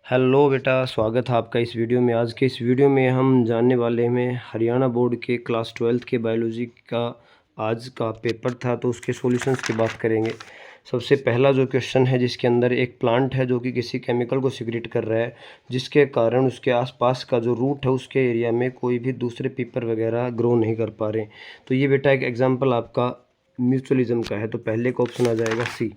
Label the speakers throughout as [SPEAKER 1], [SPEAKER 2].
[SPEAKER 1] Hello बेटा, स्वागत है आपका इस वीडियो में। आज के इस वीडियो में हम जानने वाले हैं हरियाणा बोर्ड के क्लास 12th के बायोलॉजी का आज का पेपर था, तो उसके सॉल्यूशंस की बात करेंगे। सबसे पहला जो क्वेश्चन है, जिसके अंदर एक प्लांट है जो कि किसी केमिकल को सिक्रेट कर रहा है, जिसके कारण उसके आसपास का जो रूट है उसके एरिया में कोई भी दूसरे पेपर वगैरह ग्रो नहीं कर पा रहे। तो ये बेटा एक एग्जाम्पल आपका म्यूचुअलिज्म का है, तो पहले का ऑप्शन आ जाएगा सी।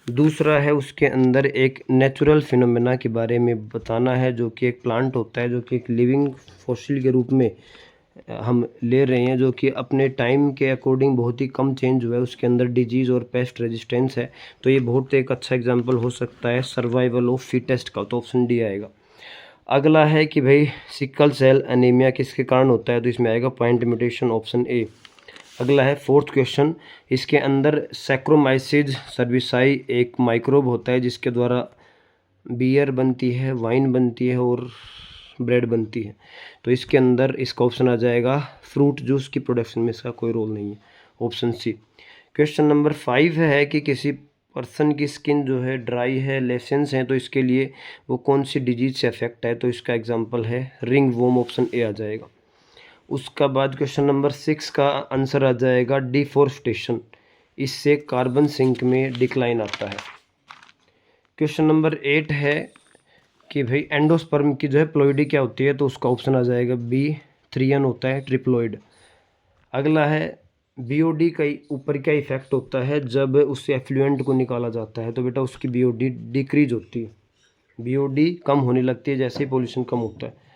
[SPEAKER 1] दूसरा है उसके अंदर एक नेचुरल फिनोमेना के बारे में बताना है, जो कि एक प्लांट होता है जो कि एक लिविंग फॉसिल के रूप में हम ले रहे हैं, जो कि अपने टाइम के अकॉर्डिंग बहुत ही कम चेंज हुआ है। उसके अंदर डिजीज़ और पेस्ट रेजिस्टेंस है, तो ये बहुत एक अच्छा एग्जांपल हो सकता है सर्वाइवल ऑफ फिटेस्ट का, तो ऑप्शन डी आएगा। अगला है कि भाई सिकल सेल एनीमिया किसके कारण होता है, तो इसमें आएगा पॉइंट म्यूटेशन, ऑप्शन ए। अगला है फोर्थ क्वेश्चन, इसके अंदर सैक्रोमाइसिस सर्विसाई एक माइक्रोब होता है जिसके द्वारा बियर बनती है, वाइन बनती है और ब्रेड बनती है। तो इसके अंदर इसका ऑप्शन आ जाएगा फ्रूट जूस की प्रोडक्शन में इसका कोई रोल नहीं है, ऑप्शन सी। क्वेश्चन नंबर 5 है कि किसी पर्सन की स्किन जो है ड्राई है, लेसेंस है, तो इसके लिए वो कौन सी डिजीज से अफेक्ट है, तो इसका एग्जाम्पल है रिंग वोम, ऑप्शन ए आ जाएगा। उसका बाद क्वेश्चन नंबर 6 का आंसर आ जाएगा डिफॉरेस्टेशन, इससे कार्बन सिंक में डिक्लाइन आता है। क्वेश्चन नंबर 8 है कि भाई एंडोस्पर्म की जो है प्लॉइडी क्या होती है, तो उसका ऑप्शन आ जाएगा बी, 3n होता है ट्रिप्लॉइड। अगला है बीओडी का ऊपर क्या इफेक्ट होता है जब उससे एफ्लुएंट को निकाला जाता है, तो बेटा उसकी बीओडी डिक्रीज होती है, बीओडी कम होने लगती है जैसे ही पोल्यूशन कम होता है।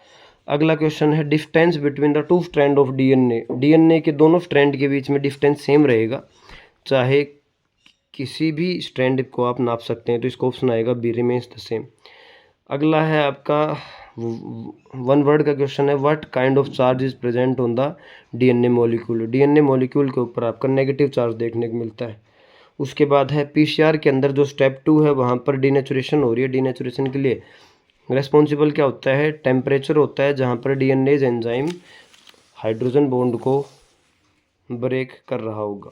[SPEAKER 1] अगला क्वेश्चन है distance between the two strand of DNA, DNA के दोनों स्ट्रैंड के बीच में डिस्टेंस सेम रहेगा, चाहे किसी भी स्ट्रैंड को आप नाप सकते हैं, तो इसका ऑप्शन आएगा बी, रिमेन्स द सेम। अगला है आपका वन वर्ड का क्वेश्चन है what kind of charge is present on the DNA molecule, DNA molecule के ऊपर आपका नेगेटिव चार्ज देखने को मिलता है। उसके बाद है पीसीआर के अंदर जो स्टेप 2 है वहाँ पर डीनेचुरेशन हो रही है, डीनेचुरेशन के लिए रेस्पॉन्सिबल क्या होता है, टेम्परेचर होता है, जहाँ पर डीएनएज एंजाइम हाइड्रोजन बॉन्ड को ब्रेक कर रहा होगा,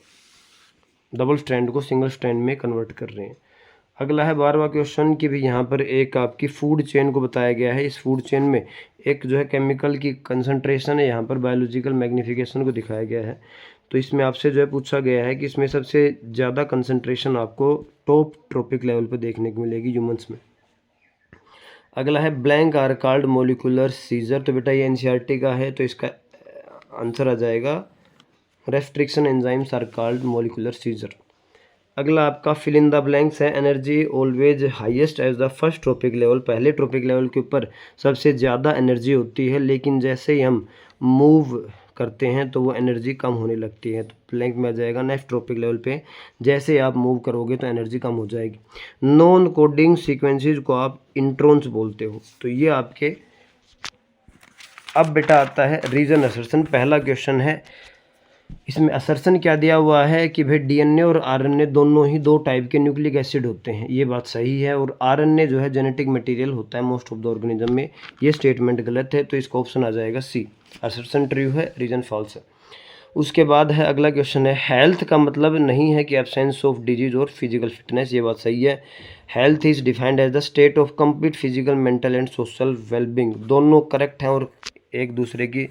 [SPEAKER 1] डबल स्ट्रैंड को सिंगल स्ट्रैंड में कन्वर्ट कर रहे हैं। अगला है 12वां क्वेश्चन कि भी यहाँ पर एक आपकी फूड चेन को बताया गया है, इस फूड चेन में एक जो है केमिकल की कंसंट्रेशन है, यहाँ पर बायोलॉजिकल मैग्नीफिकेशन को दिखाया गया है। तो इसमें आपसे जो है पूछा गया है कि इसमें सबसे ज़्यादा कंसंट्रेशन आपको टॉप ट्रॉपिक लेवल पर देखने को मिलेगी ह्यूमंस में। अगला है blank are called molecular scissors, तो बेटा ये एनसीईआरटी का है, तो इसका आंसर आ जाएगा restriction enzymes are called molecular scissors. अगला आपका फिल इन द ब्लैंक्स है energy always highest as the first trophic level, पहले ट्रॉपिक लेवल के ऊपर सबसे ज़्यादा एनर्जी होती है, लेकिन जैसे ही हम मूव करते हैं तो वो एनर्जी कम होने लगती है, तो ब्लैंक में आ जाएगा नेक्स्ट ट्रॉपिक लेवल पे जैसे आप मूव करोगे तो एनर्जी कम हो जाएगी। नॉन कोडिंग सीक्वेंसेस को आप इंट्रॉन्स बोलते हो, तो ये आपके। अब बेटा आता है रीजन असर्शन, पहला क्वेश्चन है, इसमें असर्शन क्या दिया हुआ है कि भाई डीएनए और आरएनए दोनों ही दो टाइप के न्यूक्लिक एसिड होते हैं, ये बात सही है, और आरएनए जो है जेनेटिक मटेरियल होता है मोस्ट ऑफ द ऑर्गेनिज्म में, ये स्टेटमेंट गलत है, तो इसका ऑप्शन आ जाएगा सी, असर्शन ट्रू है, रीजन फॉल्स है। उसके बाद है अगला क्वेश्चन है हेल्थ का मतलब नहीं है कि एब्सेंस ऑफ डिजीज और फिजिकल फिटनेस, ये बात सही है। Health is defined as the state of complete physical mental and social wellbeing, दोनों करेक्ट हैं और एक दूसरे की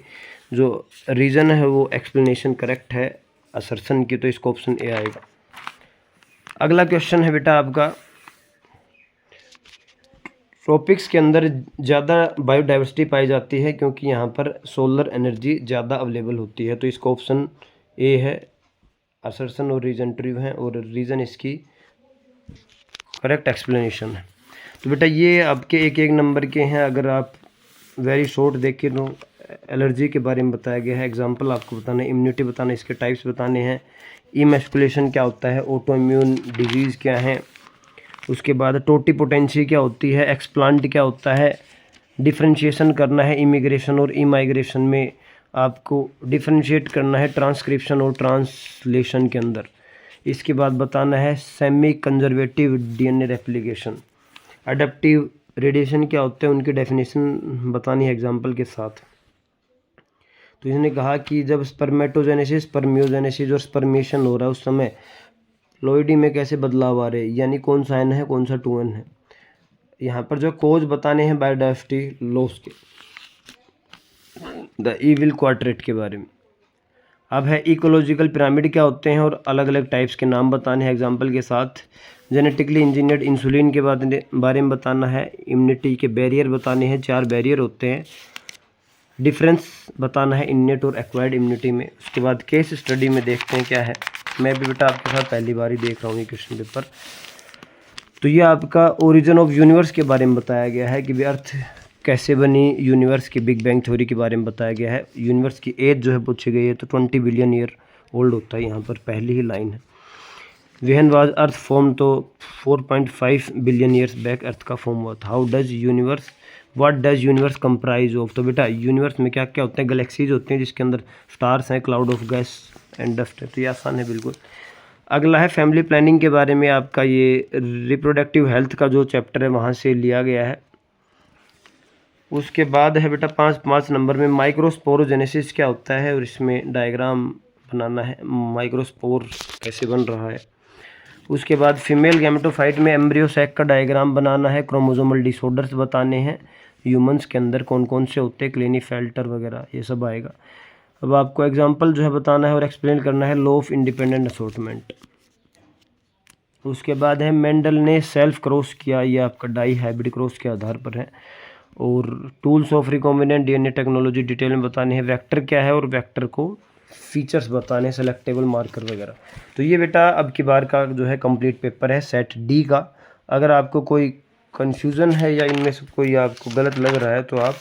[SPEAKER 1] जो रीज़न है वो एक्सप्लेनेशन करेक्ट है असर्शन की, तो इसका ऑप्शन ए आएगा। अगला क्वेश्चन है बेटा आपका ट्रॉपिक्स के अंदर ज़्यादा बायोडाइवर्सिटी पाई जाती है क्योंकि यहाँ पर सोलर एनर्जी ज़्यादा अवेलेबल होती है, तो इसका ऑप्शन ए है, असर्शन और रीजन ट्रू है और रीज़न इसकी करेक्ट एक्सप्लेनेशन है। तो बेटा ये आपके एक एक नंबर के हैं, अगर आप वेरी शॉर्ट देखें तो एलर्जी के बारे में बताया गया है, एग्जांपल आपको बताना है, इम्यूनिटी बताना है, इसके टाइप्स बताने हैं, इमैस्कुलेशन क्या होता है, ऑटो इम्यून डिजीज़ क्या है, उसके बाद टोटीपोटेंसी क्या होती है, एक्सप्लांट क्या होता है, डिफ्रेंशिएशन करना है इमिग्रेशन और इमाइग्रेशन में, आपको डिफ्रेंशिएट करना है ट्रांसक्रिप्शन और ट्रांसलेशन के अंदर। इसके बाद बताना है semi conservative DNA replication, adaptive radiation क्या होते हैं, उनकी डेफिनेशन बतानी है एग्जाम्पल के साथ। तो इसने कहा कि जब स्पर्मेटोजेनेसिस, स्पर्मियोजेनेसिस और स्पर्मेशन हो रहा है उस समय प्लॉइडी में कैसे बदलाव आ रहे हैं, यानी कौन सा एन है कौन सा 2n है। यहाँ पर जो कोज बताने हैं बायोडाइवर्सिटी लॉस के, द इविल क्वाड्रेट के बारे में। अब है इकोलॉजिकल पिरामिड क्या होते हैं और अलग अलग टाइप्स के नाम बताने हैं एग्जांपल के साथ। जेनेटिकली इंजीनियर्ड इंसुलिन के बारे में बताना है। इम्यूनिटी के बैरियर बताने हैं, 4 बैरियर होते हैं। डिफरेंस बताना है इन्नेट और एक्वायर्ड इम्यूनिटी में। उसके बाद केस स्टडी में देखते हैं क्या है। मैं भी बेटा आपके साथ पहली बार ही देख रहा हूँ ये क्वेश्चन पेपर। तो ये आपका ओरिजिन ऑफ यूनिवर्स के बारे में बताया गया है कि अर्थ कैसे बनी, यूनिवर्स की बिग बैंग थ्योरी के बारे में बताया गया है। यूनिवर्स की एज जो है पूछी गई है तो 20 बिलियन ईयर ओल्ड होता है, यहाँ पर पहली ही लाइन है। व्हेन वाज अर्थ फॉर्म, तो 4.5 बिलियन ईयर्स बैक अर्थ का फॉर्म हुआ था। How does universe, what does universe comprise of, तो बेटा यूनिवर्स में क्या क्या होते हैं, गैलेक्सीज होते हैं जिसके अंदर स्टार्स हैं, cloud of gas and dust है। तो ये आसान है बिल्कुल। अगला है फैमिली प्लानिंग के बारे में, आपका ये रिप्रोडक्टिव हेल्थ का जो चैप्टर है वहाँ से लिया गया है। उसके बाद है बेटा 5 नंबर में माइक्रोस्पोरोजेनेसिस क्या होता है और इसमें डायग्राम बनाना है, माइक्रोस्पोर कैसे बन रहा है। उसके बाद फीमेल गैमेटोफाइट में एम्ब्रियो सैक का डायग्राम बनाना है। क्रोमोसोमल डिसऑर्डर्स बताने हैं, ह्यूमंस के अंदर कौन कौन से होते हैं, क्लिनीफेल्टर वगैरह ये सब आएगा। अब आपको एग्जांपल जो है बताना है और एक्सप्लेन करना है लॉ ऑफ इंडिपेंडेंट असॉर्टमेंट। उसके बाद है मेंडल ने सेल्फ क्रॉस किया, ये आपका डाई हाइब्रिड क्रॉस के आधार पर है। और tools of recombinant DNA technology detail में बताने हैं। वेक्टर क्या है और वेक्टर को फीचर्स बताने हैं, सेलेक्टेबल मार्कर वगैरह। तो ये बेटा अब की बार का जो है कंप्लीट पेपर है सेट डी का। अगर आपको कोई कन्फ्यूज़न है या इनमें से कोई आपको गलत लग रहा है तो आप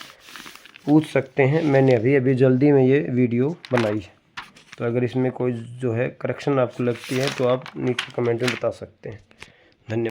[SPEAKER 1] पूछ सकते हैं। मैंने अभी जल्दी में ये वीडियो बनाई है, तो अगर इसमें कोई जो है करेक्शन आपको लगती है तो आप नीचे कमेंट में बता सकते हैं।